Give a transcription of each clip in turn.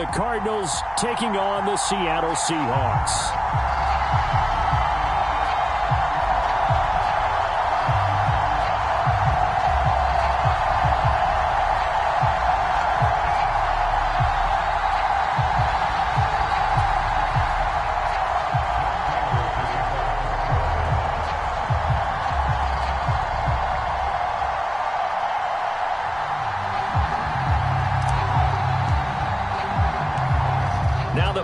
the Cardinals taking on the Seattle Seahawks.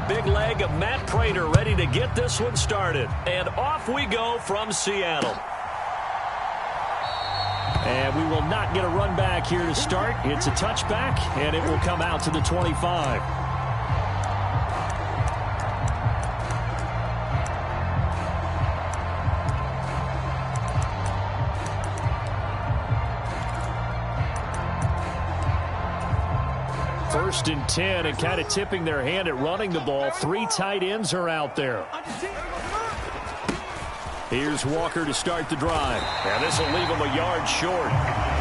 Big leg of Matt Prater ready to get this one started. And off we go from Seattle. And we will not get a run back here to start. It's a touchback, and it will come out to the 25. First and 10, and kind of tipping their hand at running the ball. 3 tight ends are out there. Here's Walker to start the drive. And this will leave him a yard short.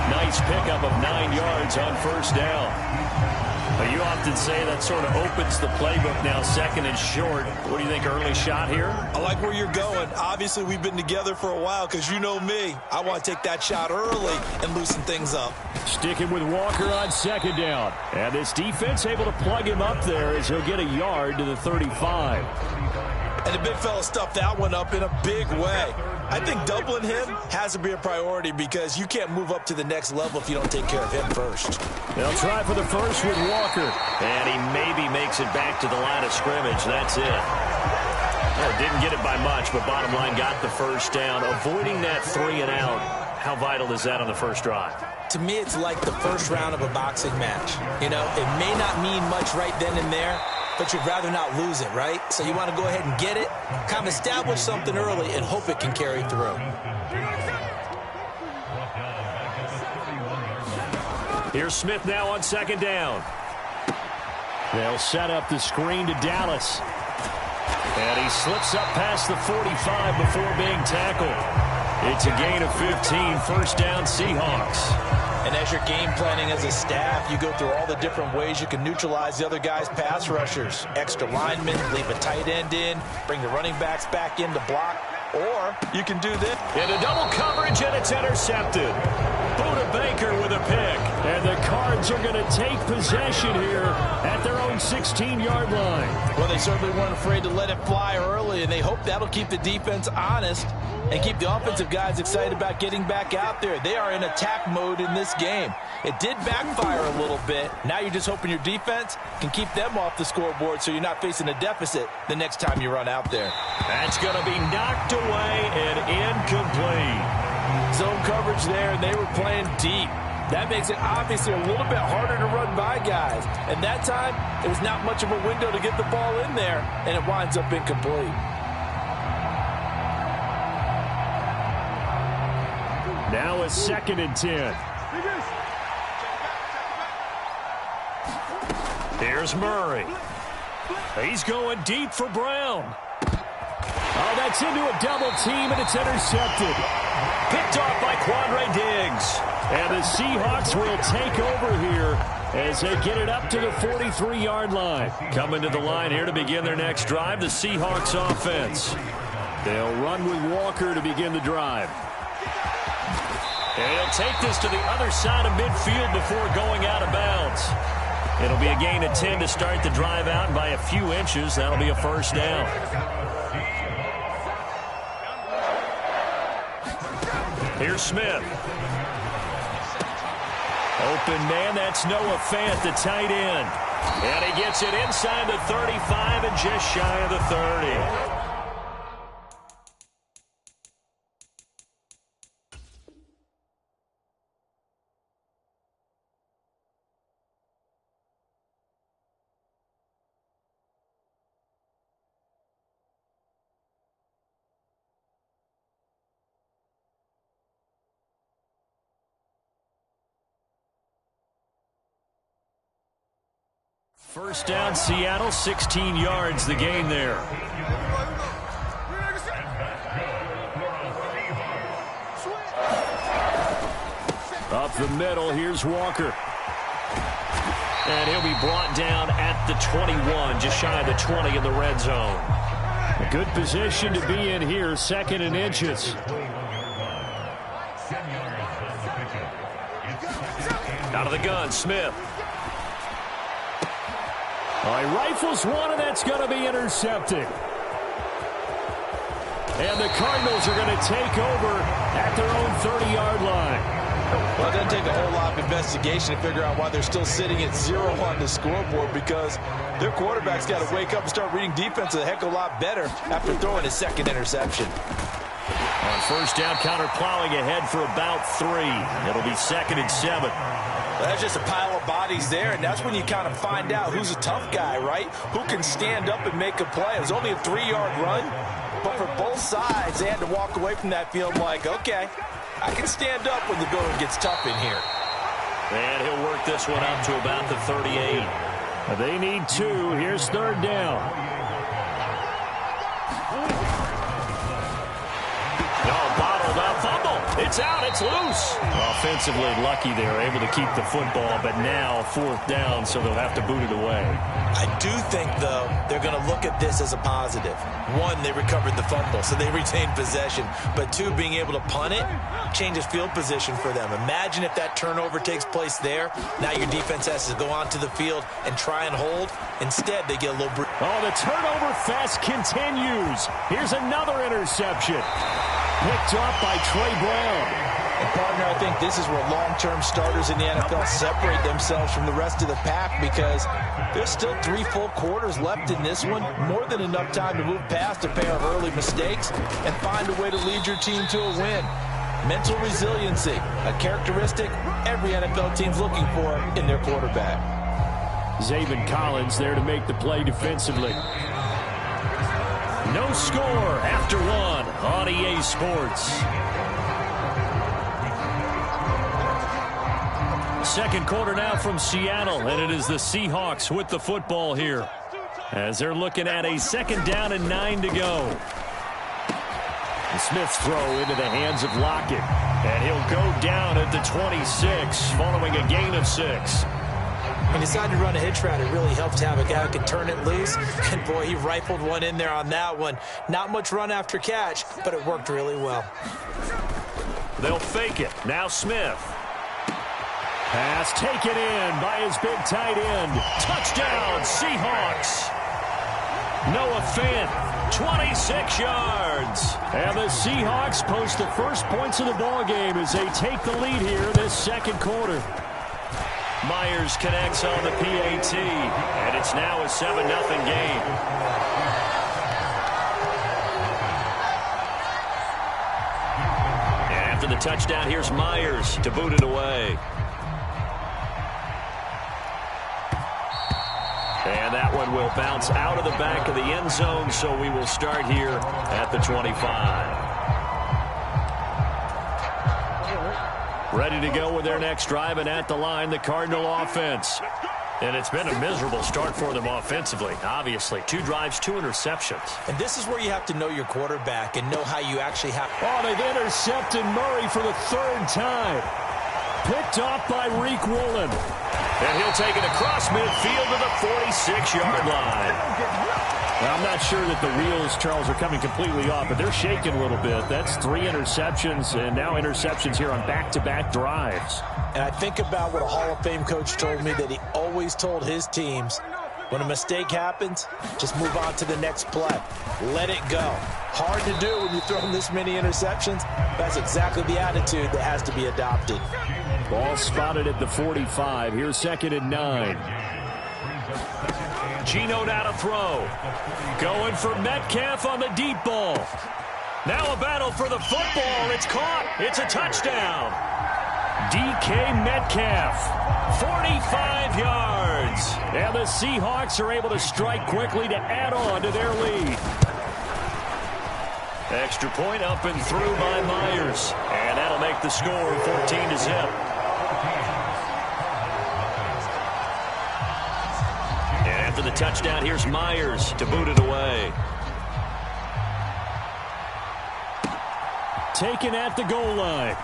Nice pickup of 9 yards on first down. But you often say that sort of opens the playbook now, second and short. What do you think, early shot here? I like where you're going. Obviously, we've been together for a while because you know me. I want to take that shot early and loosen things up. Sticking with Walker on second down. And this defense able to plug him up there as he'll get a yard to the 35. And the big fella stuffed that one up in a big way. I think doubling him has to be a priority because you can't move up to the next level if you don't take care of him first. They'll try for the first with Walker. And he maybe makes it back to the line of scrimmage. That's it. Well, didn't get it by much, but bottom line got the first down. Avoiding that 3 and out. How vital is that on the first drive? To me, it's like the first round of a boxing match. You know, it may not mean much right then and there, but you'd rather not lose it, right? So you want to go ahead and get it, kind of establish something early, and hope it can carry through. Here's Smith now on second down. They'll set up the screen to Dallas. And he slips up past the 45 before being tackled. It's a gain of 15, first down Seahawks. And as you're game planning as a staff, you go through all the different ways you can neutralize the other guy's pass rushers. Extra linemen, leave a tight end in, bring the running backs back in to block, or you can do this. And a double coverage, and it's intercepted. Buda Baker with a pick. And the Cards are going to take possession here at their own 16-yard line. Well, they certainly weren't afraid to let it fly early, and they hope that'll keep the defense honest and keep the offensive guys excited about getting back out there. They are in attack mode in this game. It did backfire a little bit. Now you're just hoping your defense can keep them off the scoreboard so you're not facing a deficit the next time you run out there. That's going to be knocked away and incomplete. Zone coverage there, and they were playing deep. That makes it obviously a little bit harder to run by guys. And that time, it was not much of a window to get the ball in there, and it winds up incomplete. Now a second and 10. Here's Murray. He's going deep for Brown. Oh, that's into a double team, and it's intercepted. Picked off by Quandre Diggs. And the Seahawks will take over here as they get it up to the 43-yard line. Coming to the line here to begin their next drive, the Seahawks offense. They'll run with Walker to begin the drive. And he'll take this to the other side of midfield before going out of bounds. It'll be a gain of 10 to start the drive out, and by a few inches, that'll be a first down. Here's Smith. Open man, that's Noah Fant, the tight end. And he gets it inside the 35 and just shy of the 30. First down, Seattle, 16 yards, the gain there. Up the middle, here's Walker. And he'll be brought down at the 21, just shy of the 20 in the red zone. A good position to be in here, 2nd and inches. Out of the gun, Smith. All right, rifles one, and that's going to be intercepted. And the Cardinals are going to take over at their own 30-yard line. Well, it doesn't take a whole lot of investigation to figure out why they're still sitting at 0 on the scoreboard, because their quarterback's got to wake up and start reading defense a heck of a lot better after throwing his 2nd interception. On 1st down, counter plowing ahead for about 3. It'll be 2nd and 7. Well, that's just a pile of bodies there, and that's when you kind of find out who's a tough guy, right? Who can stand up and make a play. It was only a 3-yard run, but for both sides, they had to walk away from that field like, okay, I can stand up when the going gets tough in here. And he'll work this one up to about the 38. They need 2. Here's 3rd down. Bottled up, fumble. It's out, it's loose. Offensively lucky they were able to keep the football, but now 4th down, so they'll have to boot it away. I do think, though, they're going to look at this as a positive. 1, they recovered the fumble, so they retained possession. But 2, being able to punt it changes field position for them. Imagine if that turnover takes place there. Now your defense has to go onto the field and try and hold. Instead, they get a little... Oh, the turnover fest continues. Here's another interception. Picked off by Trey Brown. And partner, I think this is where long-term starters in the NFL separate themselves from the rest of the pack, because there's still 3 full quarters left in this one. More than enough time to move past a pair of early mistakes and find a way to lead your team to a win. Mental resiliency, a characteristic every NFL team's looking for in their quarterback. Zaven Collins there to make the play defensively. No score after 1 on EA Sports. 2nd quarter now from Seattle, and it is the Seahawks with the football here, as they're looking at a 2nd down and 9 to go. And Smith's throw into the hands of Lockett, and he'll go down at the 26 following a gain of 6. He decided to run a hitch route. It really helped to have a guy who can turn it loose. And, boy, he rifled one in there on that one. Not much run after catch, but it worked really well. They'll fake it. Now Smith. Pass taken in by his big tight end. Touchdown, Seahawks. Noah Fant, 26 yards. And the Seahawks post the first points of the ballgame as they take the lead here this 2nd quarter. Myers connects on the PAT, and it's now a 7-0 game. And after the touchdown, here's Myers to boot it away. And that one will bounce out of the back of the end zone, so we will start here at the 25. Ready to go with their next drive, and at the line, the Cardinal offense. And it's been a miserable start for them offensively, obviously. 2 drives, 2 interceptions. And this is where you have to know your quarterback and know how you actually have... Oh, they've intercepted Murray for the 3rd time. Picked off by Reek Woolen. And he'll take it across midfield to the 46-yard line. Well, I'm not sure that the wheels, Charles, are coming completely off, but they're shaking a little bit. That's 3 interceptions, and now interceptions here on back-to-back drives. And I think about what a Hall of Fame coach told me, that he always told his teams, when a mistake happens, just move on to the next play. Let it go. Hard to do when you throw this many interceptions. That's exactly the attitude that has to be adopted. Ball spotted at the 45. Here's 2nd and 9. Geno now to throw. Going for Metcalf on the deep ball. Now a battle for the football. It's caught. It's a touchdown. DK Metcalf, 45 yards. And the Seahawks are able to strike quickly to add on to their lead. Extra point up and through by Myers. And that'll make the score 14-0. And after the touchdown, here's Myers to boot it away. Taken at the goal line.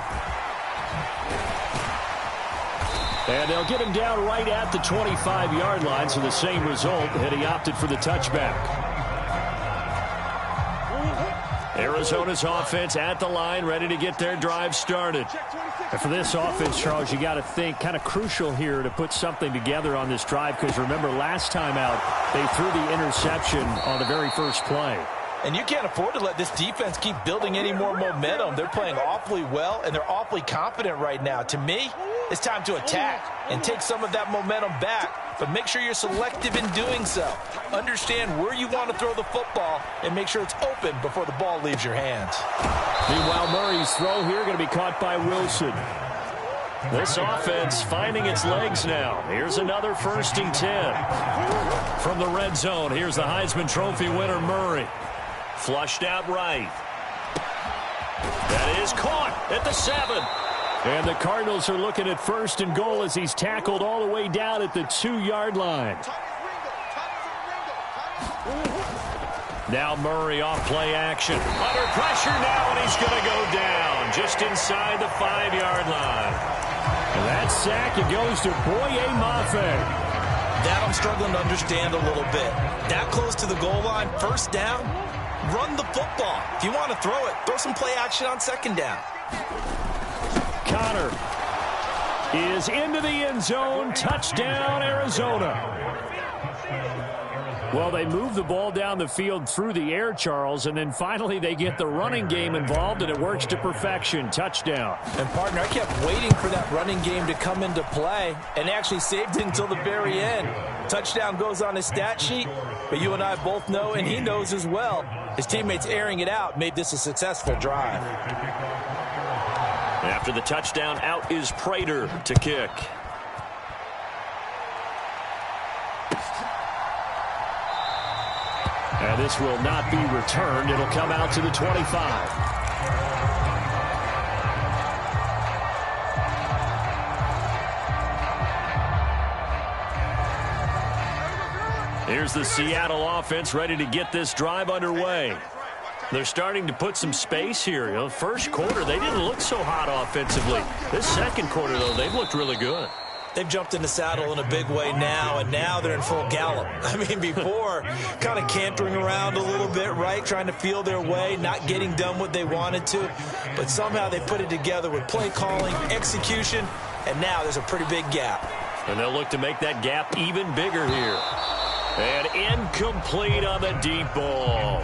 And they'll get him down right at the 25-yard line, so the same result, and he opted for the touchback. Arizona's offense at the line, ready to get their drive started. And for this offense, Charles, you got to think kind of crucial here to put something together on this drive, because remember, last time out, they threw the interception on the very first play. And you can't afford to let this defense keep building any more momentum. They're playing awfully well, and they're awfully confident right now. To me, it's time to attack and take some of that momentum back, but make sure you're selective in doing so. Understand where you want to throw the football and make sure it's open before the ball leaves your hands. Meanwhile, Murray's throw here going to be caught by Wilson. This offense finding its legs now. Here's another 1st and 10. From the red zone, here's the Heisman Trophy winner, Murray. Flushed out right. That is caught at the 7. And the Cardinals are looking at 1st and goal as he's tackled all the way down at the 2-yard line. Now Murray off play action. Under pressure now, and he's going to go down just inside the 5-yard line. And that sack, it goes to Boye Mafe. That I'm struggling to understand a little bit. That close to the goal line, 1st down, run the football. If you want to throw it, throw some play action on 2nd down. Connor is into the end zone. Touchdown, Arizona. Well, they move the ball down the field through the air, Charles, and then finally they get the running game involved, and it works to perfection. Touchdown. And, partner, I kept waiting for that running game to come into play and actually saved it until the very end. Touchdown goes on his stat sheet, but you and I both know, and he knows as well, his teammates airing it out made this a successful drive. After the touchdown, out is Prater to kick. And this will not be returned. It'll come out to the 25. Here's the Seattle offense ready to get this drive underway. They're starting to put some space here. You know, first quarter, they didn't look so hot offensively. This second quarter, though, they've looked really good. They've jumped in the saddle in a big way now, and now they're in full gallop. I mean, before, kind of cantering around a little bit, right, trying to feel their way, not getting done what they wanted to. But somehow they put it together with play calling, execution, and now there's a pretty big gap. And they'll look to make that gap even bigger here. And incomplete on the deep ball.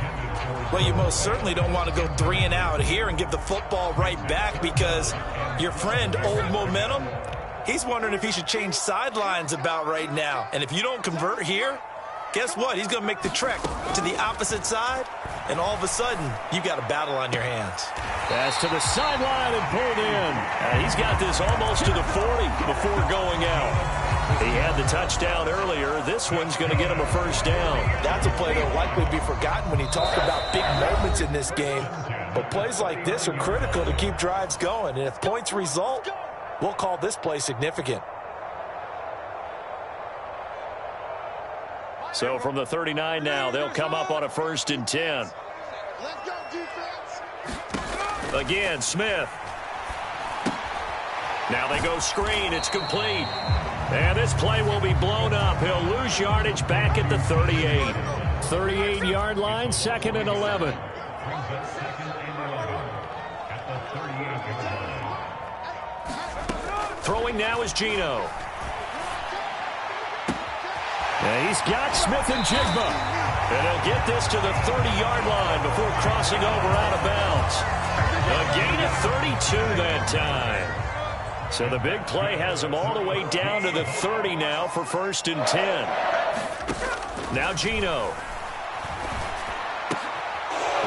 Well, you most certainly don't want to go 3 and out here and give the football right back, because your friend, Old Momentum, he's wondering if he should change sidelines about right now. And if you don't convert here, guess what? He's going to make the trek to the opposite side, and all of a sudden, you've got a battle on your hands. Pass to the sideline and pulled in. He's got this almost to the 40 before going out. He had the touchdown earlier. This one's going to get him a 1st down. That's a play that will likely be forgotten when you talk about big moments in this game. But plays like this are critical to keep drives going. And if points result, we'll call this play significant. So from the 39 now, they'll come up on a 1st and 10. Again, Smith. Now they go screen. It's complete. And this play will be blown up. He'll lose yardage back at the 38. 38-yard line, 2nd and 11. Throwing now is Geno. And he's got Smith and Jigba. And he'll get this to the 30-yard line before crossing over out of bounds. A gain of 32 that time. So the big play has him all the way down to the 30 now for 1st and 10. Now Geno.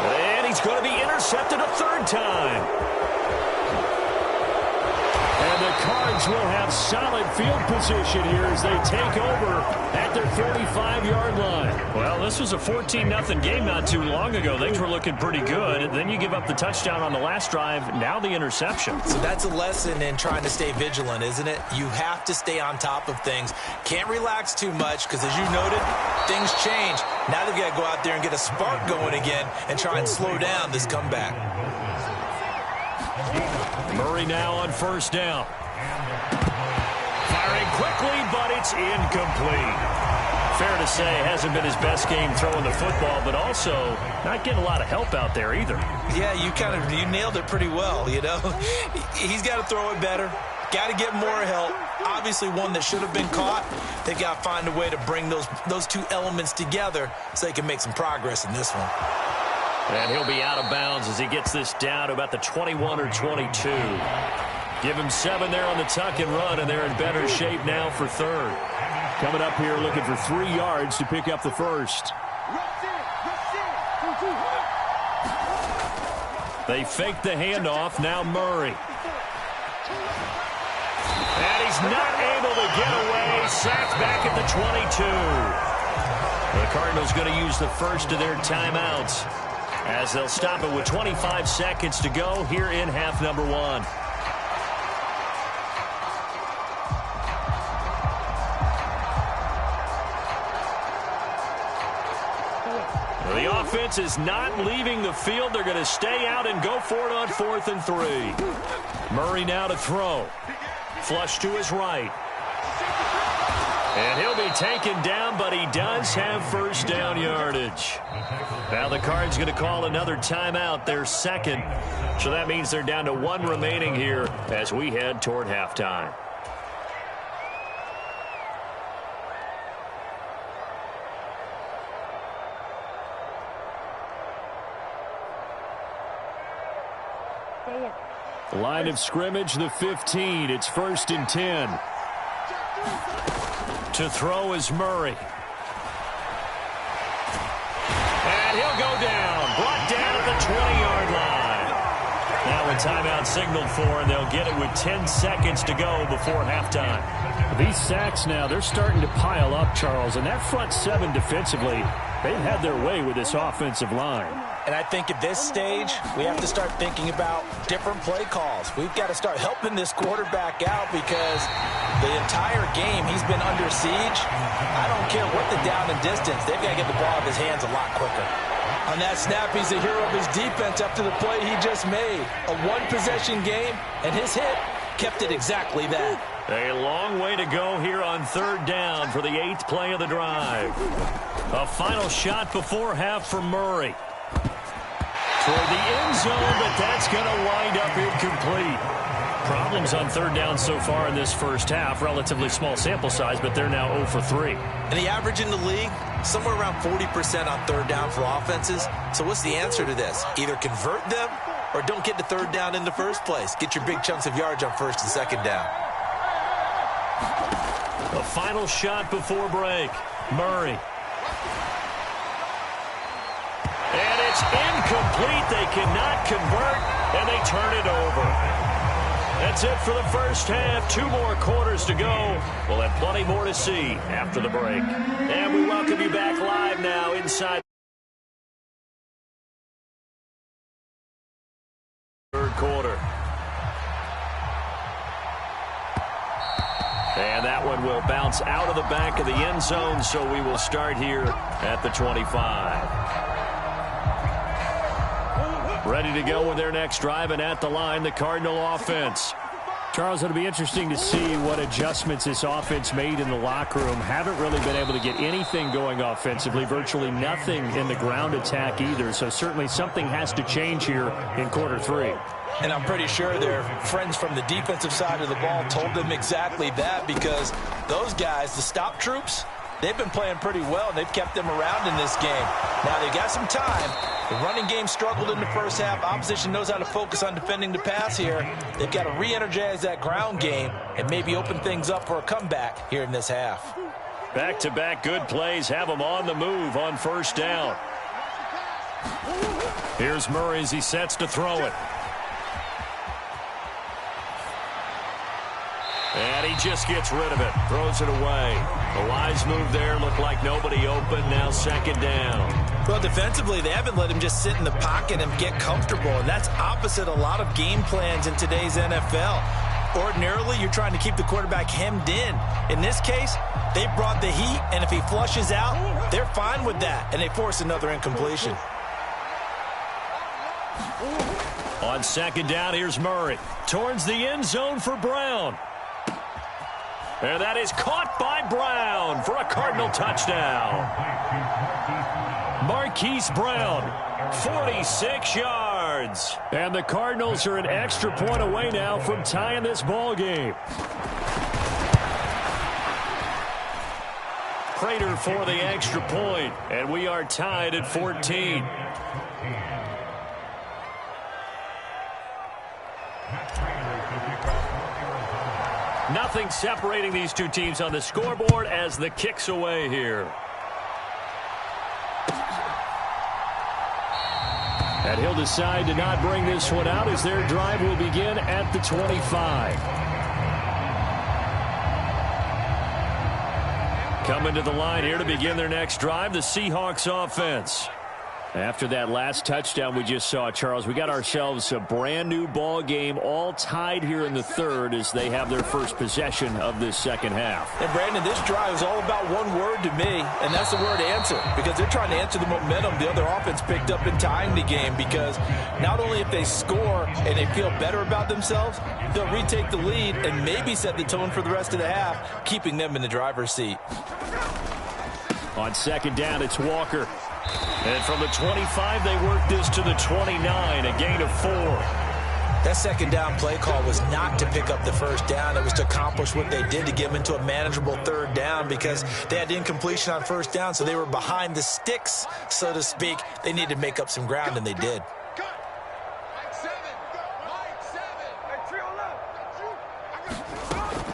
And he's going to be intercepted a 3rd time. And the Cards will have solid field position here as they take over at their 45-yard line. Well, this was a 14-0 game not too long ago. Things were looking pretty good. Then you give up the touchdown on the last drive. Now the interception. So that's a lesson in trying to stay vigilant, isn't it? You have to stay on top of things. Can't relax too much because, as you noted, things change. Now they've got to go out there and get a spark going again and try and slow down this comeback. Murray now on 1st down. Firing quickly, but it's incomplete. Fair to say, hasn't been his best game throwing the football, but also not getting a lot of help out there either. Yeah, you nailed it pretty well, you know. He's got to throw it better. Got to get more help. Obviously one that should have been caught. They've got to find a way to bring those two elements together so they can make some progress in this one. And he'll be out of bounds as he gets this down to about the 21 or 22. Give him 7 there on the tuck and run, and they're in better shape now for third. Coming up here looking for 3 yards to pick up the first. They fake the handoff. Now Murray. And he's not able to get away. Sacked back at the 22. The Cardinals going to use the first of their timeouts as they'll stop it with 25 seconds to go here in half number 1. The offense is not leaving the field. They're going to stay out and go for it on 4th and 3. Murray now to throw. Flush to his right. And he'll be taken down, but he does have first down yardage. Now the Cards going to call another timeout, their second. So that means they're down to 1 remaining here as we head toward halftime. Line of scrimmage, the 15. It's 1st and 10. To throw is Murray. And he'll go down. Brought down at the 20-yard line. Now a timeout signaled for, and they'll get it with 10 seconds to go before halftime. These sacks now, they're starting to pile up, Charles. And that front 7 defensively, they've had their way with this offensive line. And I think at this stage, we have to start thinking about different play calls. We've got to start helping this quarterback out because the entire game he's been under siege. I don't care what the down and distance. They've got to get the ball out of his hands a lot quicker. On that snap, he's a hero of his defense after the play he just made. A one-possession game, and his hit kept it exactly that. A long way to go here on 3rd down for the 8th play of the drive. A final shot before half for Murray. Toward the end zone, but that's going to wind up incomplete. Problems on 3rd down so far in this first half. Relatively small sample size, but they're now 0 for 3. And the average in the league, somewhere around 40% on 3rd down for offenses. So what's the answer to this? Either convert them or don't get to 3rd down in the first place. Get your big chunks of yards on 1st and 2nd down. The final shot before break. Murray. And it's incomplete. They cannot convert, and they turn it over. That's it for the first half. 2 more quarters to go. We'll have plenty more to see after the break. And we welcome you back live now inside 3rd quarter. And that one will bounce out of the back of the end zone, so we will start here at the 25. Ready to go with their next drive, and at the line, the Cardinal offense. Charles, it'll be interesting to see what adjustments this offense made in the locker room. Haven't really been able to get anything going offensively, virtually nothing in the ground attack either. So certainly something has to change here in quarter 3. And I'm pretty sure their friends from the defensive side of the ball told them exactly that, because those guys, the stop troops, they've been playing pretty well, and they've kept them around in this game. Now, they've got some time. The running game struggled in the first half. Opposition knows how to focus on defending the pass here. They've got to re-energize that ground game and maybe open things up for a comeback here in this half. Back-to-back good plays have them on the move on 1st down. Here's Murray as he sets to throw it. And he just gets rid of it. Throws it away. A wise move there. Looked like nobody open. Now 2nd down. Well, defensively, they haven't let him just sit in the pocket and get comfortable. And that's opposite a lot of game plans in today's NFL. Ordinarily, you're trying to keep the quarterback hemmed in. In this case, they brought the heat. And if he flushes out, they're fine with that. And they force another incompletion. On 2nd down, here's Murray. Towards the end zone for Brown. And that is caught by Brown for a Cardinal touchdown. Marquise Brown, 46 yards. And the Cardinals are an extra point away now from tying this ball game. Prater for the extra point, and we are tied at 14. Nothing separating these two teams on the scoreboard as the kick's away here. And he'll decide to not bring this one out as their drive will begin at the 25. Coming to the line here to begin their next drive, the Seahawks offense. After that last touchdown we just saw, Charles, we got ourselves a brand new ball game, all tied here in the third as they have their first possession of this second half. And Brandon, this drive is all about one word to me, and that's the word answer, because they're trying to answer the momentum the other offense picked up in tying the game, because not only if they score and they feel better about themselves, they'll retake the lead and maybe set the tone for the rest of the half, keeping them in the driver's seat. On second down, it's Walker. And from the 25, they work this to the 29, a gain of 4. That second down play call was not to pick up the first down. It was to accomplish what they did to get them into a manageable third down because they had incompletion on first down, so they were behind the sticks, so to speak. They needed to make up some ground, and they did.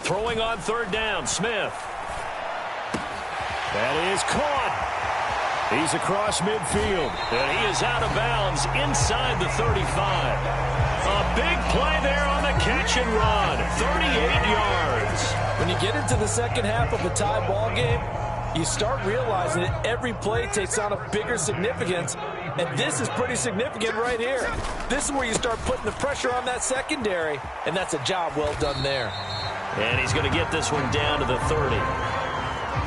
Throwing on third down, Smith. That is caught. He's across midfield, and he is out of bounds inside the 35. A big play there on the catch and run, 38 yards. When you get into the second half of a tie ball game, you start realizing that every play takes on a bigger significance, and this is pretty significant right here. This is where you start putting the pressure on that secondary, and that's a job well done there. And he's going to get this one down to the 30.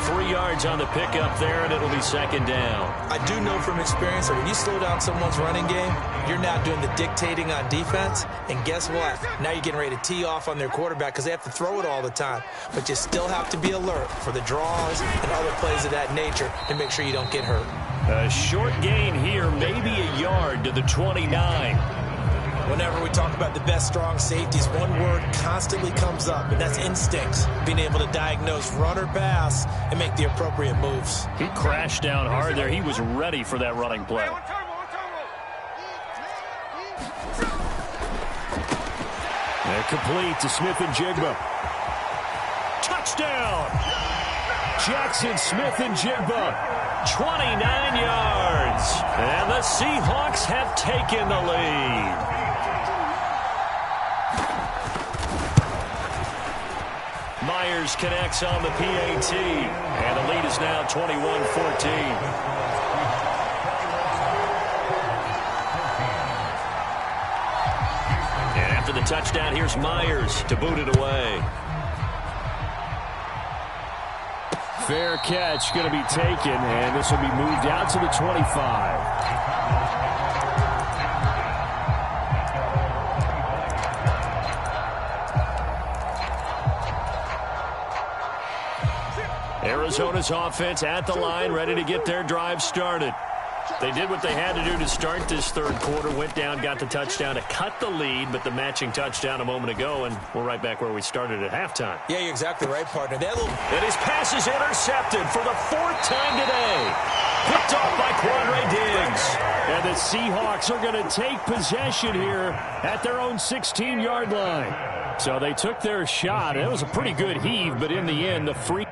3 yards on the pickup there, and it'll be second down. I do know from experience that when you slow down someone's running game, you're now doing the dictating on defense, and guess what? Now you're getting ready to tee off on their quarterback because they have to throw it all the time. But you still have to be alert for the draws and other plays of that nature to make sure you don't get hurt. A short gain here, maybe a yard to the 29. Whenever we talk about the best strong safeties, one word constantly comes up, and that's instincts. Being able to diagnose run or pass and make the appropriate moves. He crashed down hard there. He was ready for that running play. And complete to Smith and Jigba. Touchdown! Jackson Smith and Jigba. 29 yards. And the Seahawks have taken the lead. Myers connects on the PAT, and the lead is now 21-14. And after the touchdown, here's Myers to boot it away. Fair catch going to be taken, and this will be moved out to the 25. Arizona's offense at the line, ready to get their drive started. They did what they had to do to start this third quarter, went down, got the touchdown to cut the lead, but the matching touchdown a moment ago, and we're right back where we started at halftime. Yeah, you're exactly right, partner. And his pass is intercepted for the fourth time today. Picked off by Quandre Diggs. And the Seahawks are going to take possession here at their own 16-yard line. So they took their shot. It was a pretty good heave, but in the end, the free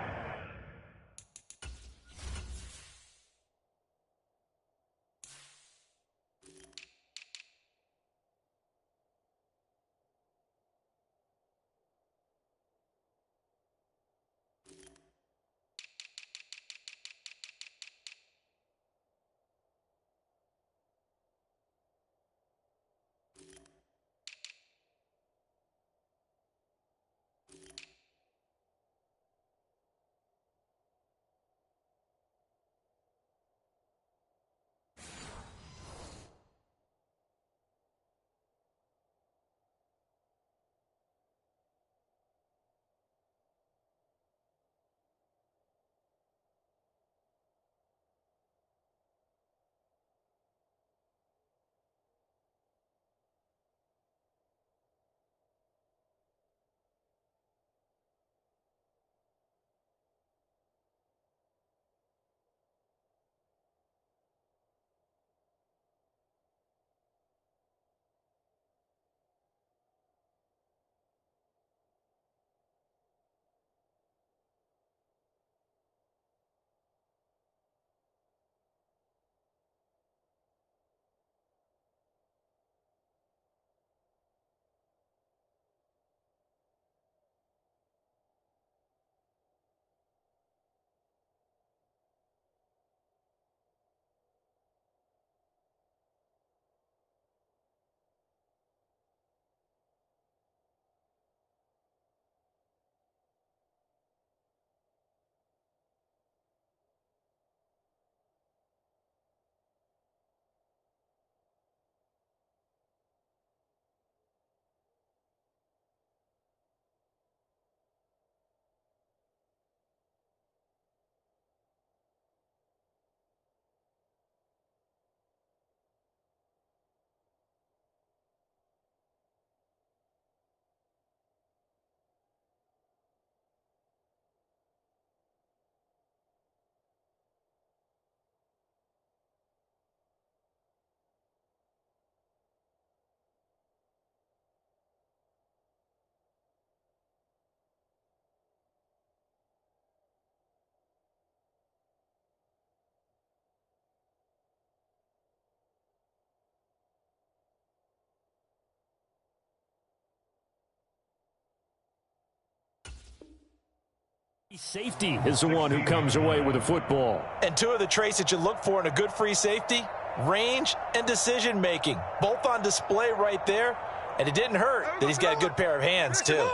Safety is the one who comes away with the football. And two of the traits that you look for in a good free safety, range and decision-making. Both on display right there. And it didn't hurt that he's got a good pair of hands, too.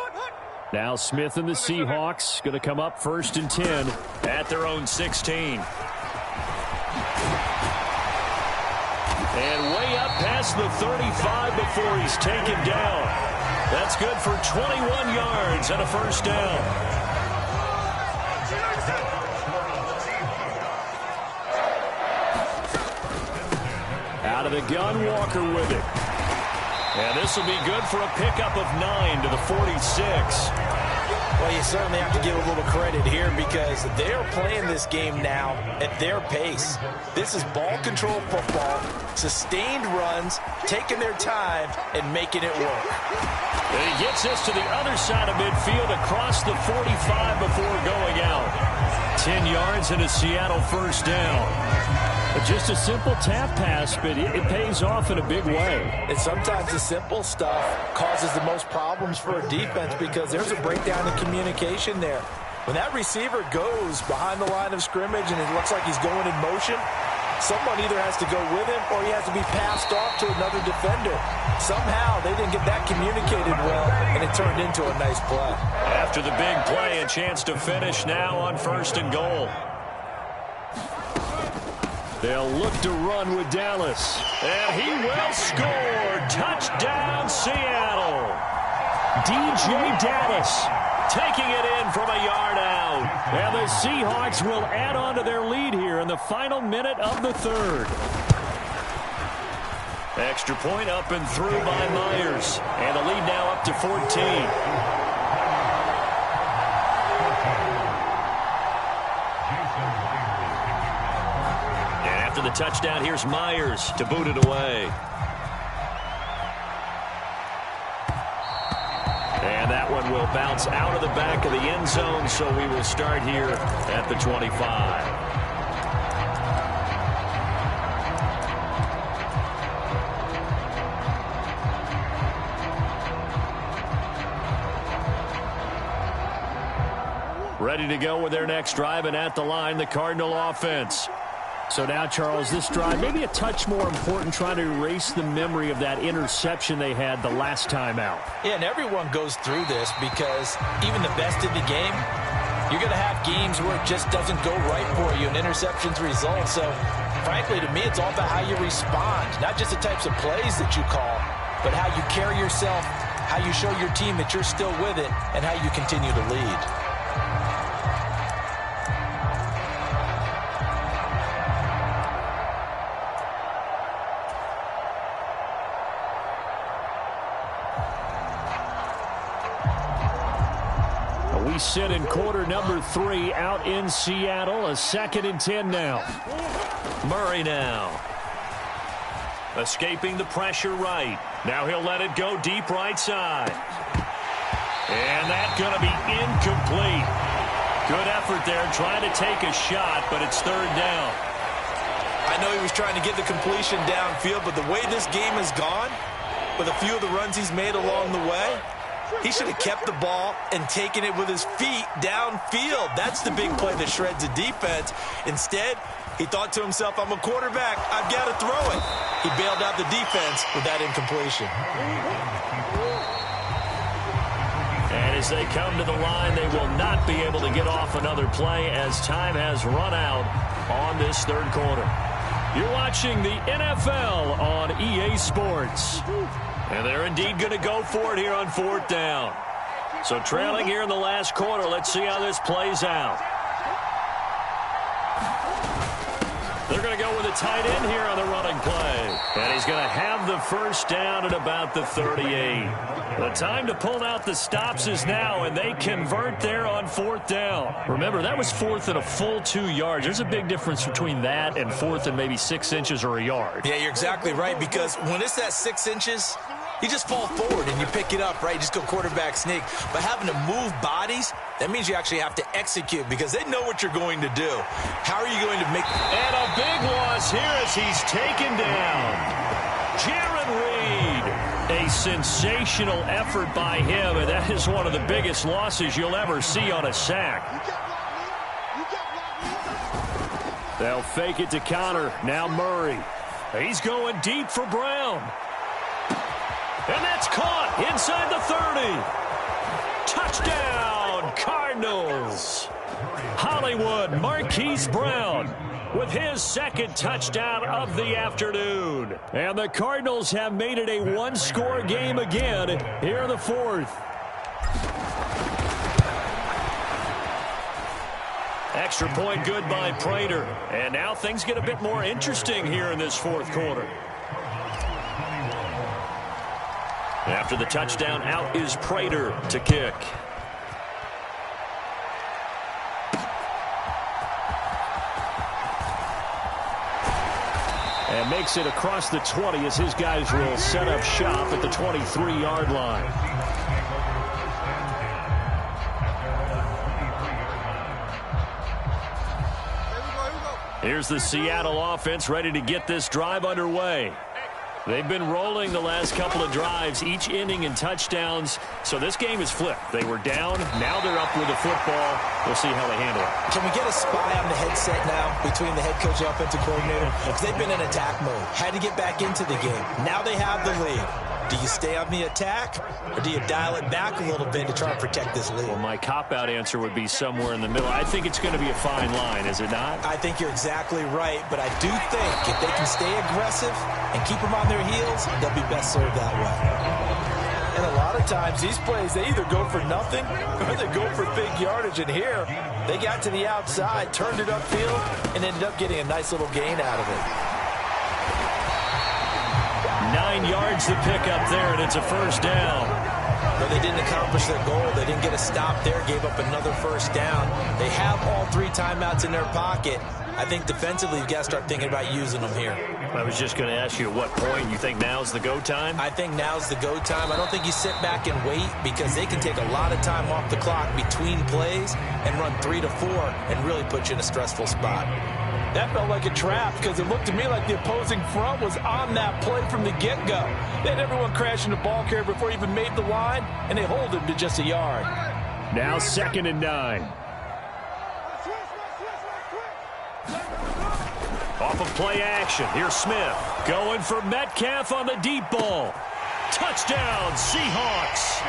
Now Smith and the Seahawks going to come up 1st and 10 at their own 16. And way up past the 35 before he's taken down. That's good for 21 yards and a first down. Out of the gun, Walker with it. And this will be good for a pickup of 9 to the 46. Well, you certainly have to give a little credit here because they are playing this game now at their pace. This is ball control football, sustained runs, taking their time, and making it work. And he gets this to the other side of midfield across the 45 before going out. 10 yards and a Seattle first down. Just a simple tap pass, but it pays off in a big way. And sometimes the simple stuff causes the most problems for a defense because there's a breakdown in communication there. When that receiver goes behind the line of scrimmage and it looks like he's going in motion, someone either has to go with him or he has to be passed off to another defender. Somehow they didn't get that communicated well, and it turned into a nice play. After the big play, a chance to finish now on 1st and goal. They'll look to run with Dallas. And he will score. Touchdown, Seattle. DJ Dallas taking it in from a yard out. And the Seahawks will add on to their lead here in the final minute of the 3rd. Extra point up and through by Myers. And the lead now up to 14. The touchdown, here's Myers to boot it away. And that one will bounce out of the back of the end zone, so we will start here at the 25. Ready to go with their next drive, and at the line, the Cardinal offense. So now, Charles, this drive maybe a touch more important, trying to erase the memory of that interception they had the last time out. Yeah, and everyone goes through this because even the best in the game, you're going to have games where it just doesn't go right for you and interceptions result. So, frankly, to me, it's all about how you respond, not just the types of plays that you call, but how you carry yourself, how you show your team that you're still with it, and how you continue to lead. We sit in quarter number 3 out in Seattle. A 2nd and 10 now. Murray now. Escaping the pressure right. Now he'll let it go deep right side. And that's going to be incomplete. Good effort there trying to take a shot, but it's 3rd down. I know he was trying to get the completion downfield, but the way this game has gone, with a few of the runs he's made along the way, he should have kept the ball and taken it with his feet downfield. That's the big play that shreds the defense. Instead, he thought to himself, I'm a quarterback, I've got to throw it. He bailed out the defense with that incompletion. And as they come to the line, they will not be able to get off another play as time has run out on this 3rd quarter. You're watching the NFL on EA Sports. And they're indeed going to go for it here on 4th down. So trailing here in the last quarter, let's see how this plays out. They're going to go with a tight end here on the running play. And he's going to have the first down at about the 38. The time to pull out the stops is now, and they convert there on 4th down. Remember, that was 4th and a full 2 yards. There's a big difference between that and 4th and maybe 6 inches or a yard. Yeah, you're exactly right, because when it's that 6 inches, you just fall forward and you pick it up, right? You just go quarterback sneak. But having to move bodies, that means you actually have to execute because they know what you're going to do. How are you going to make... And a big loss here as he's taken down. Jaron Reed. A sensational effort by him, and that is one of the biggest losses you'll ever see on a sack. They'll fake it to counter. Now Murray. He's going deep for Brown. And that's caught inside the 30. Touchdown, Cardinals. Hollywood Marquise Brown with his second touchdown of the afternoon. And the Cardinals have made it a one-score game again here in the fourth. Extra point good by Prater. And now things get a bit more interesting here in this fourth quarter. After the touchdown, out is Prater to kick. And makes it across the 20 as his guys will set up shop at the 23-yard line. Here's the Seattle offense ready to get this drive underway. They've been rolling the last couple of drives, each ending in touchdowns. So this game is flipped. They were down. Now they're up with the football. We'll see how they handle it. Can we get a spy on the headset now between the head coach and offensive coordinator? Because they've been in attack mode. Had to get back into the game. Now they have the lead. Do you stay on the attack, or do you dial it back a little bit to try and protect this lead? Well, my cop-out answer would be somewhere in the middle. I think it's going to be a fine line, is it not? I think you're exactly right, but I do think if they can stay aggressive and keep them on their heels, they'll be best served that way. And a lot of times, these plays, they either go for nothing or they go for big yardage. And here, they got to the outside, turned it upfield, and ended up getting a nice little gain out of it. 9 yards to pick up there, and it's a first down. But they didn't accomplish their goal. They didn't get a stop there, gave up another first down. They have all 3 timeouts in their pocket. I think defensively, you've got to start thinking about using them here. I was just going to ask you at what point you think now's the go time? I think now's the go time. I don't think you sit back and wait, because they can take a lot of time off the clock between plays and run 3 to 4 and really put you in a stressful spot. That felt like a trap, because it looked to me like the opposing front was on that play from the get-go. They had everyone crashing the ball carrier before he even made the line, and they hold him to just a yard. Now 2nd and 9. Off of play action. Here's Smith going for Metcalf on the deep ball. Touchdown, Seahawks.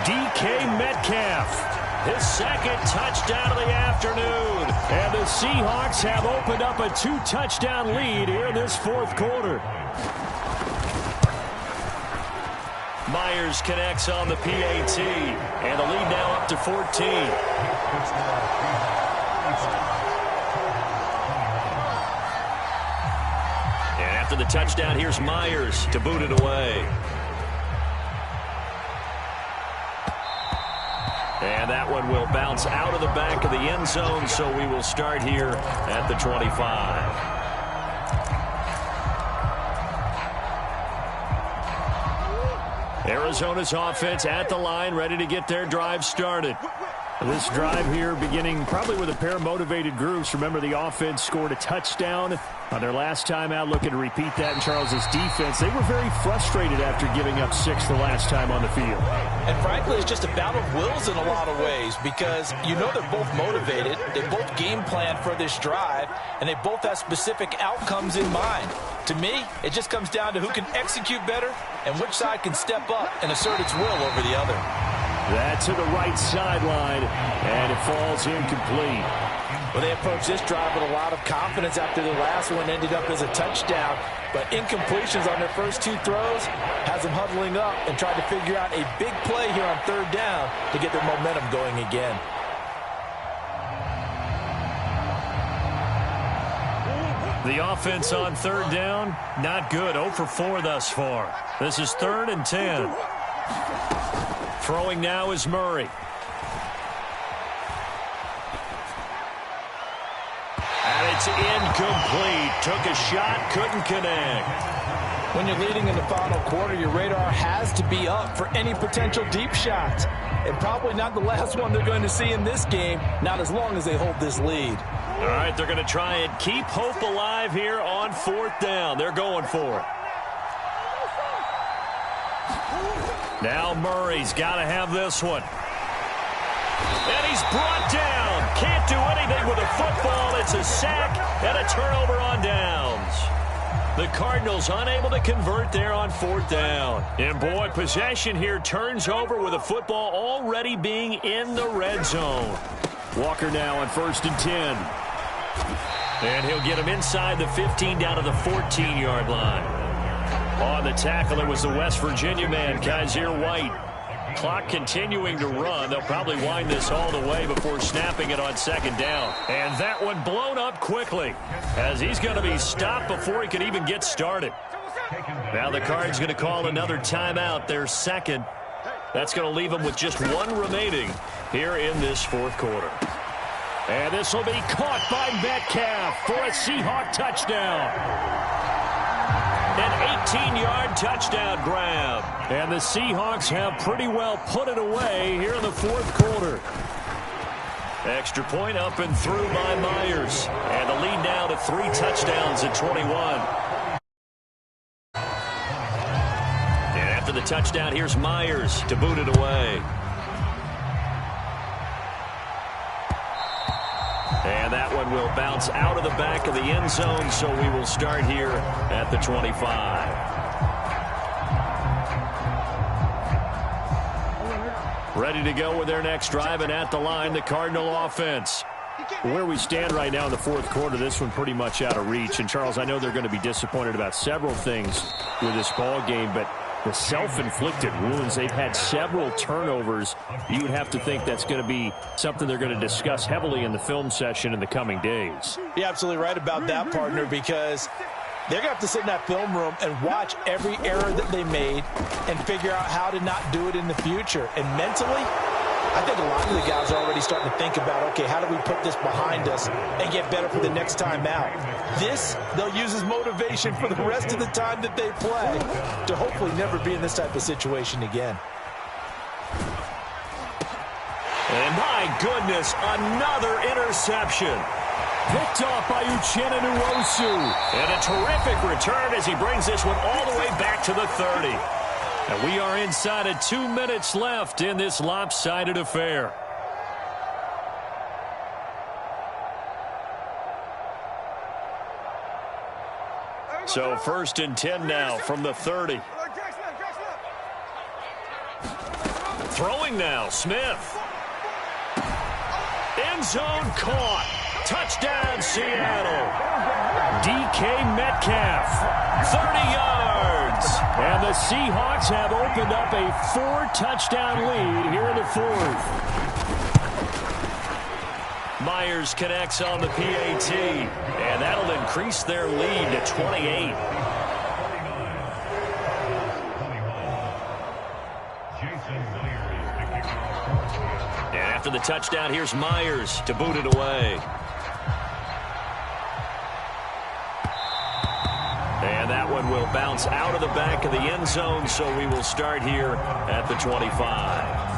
DK Metcalf. His second touchdown of the afternoon. And the Seahawks have opened up a 2-touchdown lead here in this fourth quarter. Myers connects on the PAT. And the lead now up to 14. And after the touchdown, here's Myers to boot it away. And that one will bounce out of the back of the end zone, so we will start here at the 25. Arizona's offense at the line, ready to get their drive started. This drive here beginning probably with a pair of motivated groups. Remember, the offense scored a touchdown on their last time out. Looking to repeat that in Charles's defense. They were very frustrated after giving up 6 the last time on the field. And frankly, it's just a battle of wills in a lot of ways, because you know they're both motivated. They both game plan for this drive, and they both have specific outcomes in mind. To me, it just comes down to who can execute better and which side can step up and assert its will over the other. That to the right sideline, and it falls incomplete. Well, they approached this drive with a lot of confidence after the last one ended up as a touchdown. But incompletions on their first 2 throws has them huddling up and trying to figure out a big play here on 3rd down to get their momentum going again. The offense on 3rd down, not good. 0 for 4 thus far. This is 3rd and 10. Throwing now is Murray. And it's incomplete. Took a shot, couldn't connect. When you're leading in the final quarter, your radar has to be up for any potential deep shots. And probably not the last one they're going to see in this game, not as long as they hold this lead. All right, they're going to try and keep hope alive here on 4th down. They're going for it. Now Murray's got to have this one. And he's brought down. Can't do anything with a football. It's a sack and a turnover on downs. The Cardinals unable to convert there on 4th down. And boy, possession here turns over with a football already being in the red zone. Walker now on 1st and 10. And he'll get him inside the 15 down to the 14-yard line. On the tackle, it was the West Virginia man, Kaiser White. Clock continuing to run. They'll probably wind this all the way before snapping it on 2nd down. And that one blown up quickly as he's going to be stopped before he can even get started. Now the Cards going to call another timeout, their 2nd. That's going to leave them with just 1 remaining here in this 4th quarter. And this will be caught by Metcalf for a Seahawk touchdown. An 18-yard touchdown grab. And the Seahawks have pretty well put it away here in the 4th quarter. Extra point up and through by Myers. And the lead now to 3 touchdowns at 21. And after the touchdown, here's Myers to boot it away. And that one will bounce out of the back of the end zone, so we will start here at the 25. Ready to go with their next drive, and at the line, the Cardinal offense. Where we stand right now in the 4th quarter, this one pretty much out of reach. And, Charles, I know they're going to be disappointed about several things with this ball game, but the self-inflicted wounds, they've had several turnovers. You would have to think that's going to be something they're going to discuss heavily in the film session in the coming days. You're absolutely right about that, partner, because they're going to have to sit in that film room and watch every error that they made and figure out how to not do it in the future. And mentally, I think a lot of the guys are already starting to think about, okay, how do we put this behind us and get better for the next time out? This, they'll use as motivation for the rest of the time that they play to hopefully never be in this type of situation again. And my goodness, another interception. Picked off by Uchenna Nwosu. And a terrific return as he brings this one all the way back to the 30. And we are inside of 2 minutes left in this lopsided affair. So 1st and 10 now from the 30. Throwing now, Smith. End zone caught. Touchdown, Seattle. DK Metcalf, 30 yards. And the Seahawks have opened up a 4-touchdown lead here in the 4th. Myers connects on the PAT, and that'll increase their lead to 28. And after the touchdown, here's Myers to boot it away. And that one will bounce out of the back of the end zone, so we will start here at the 25.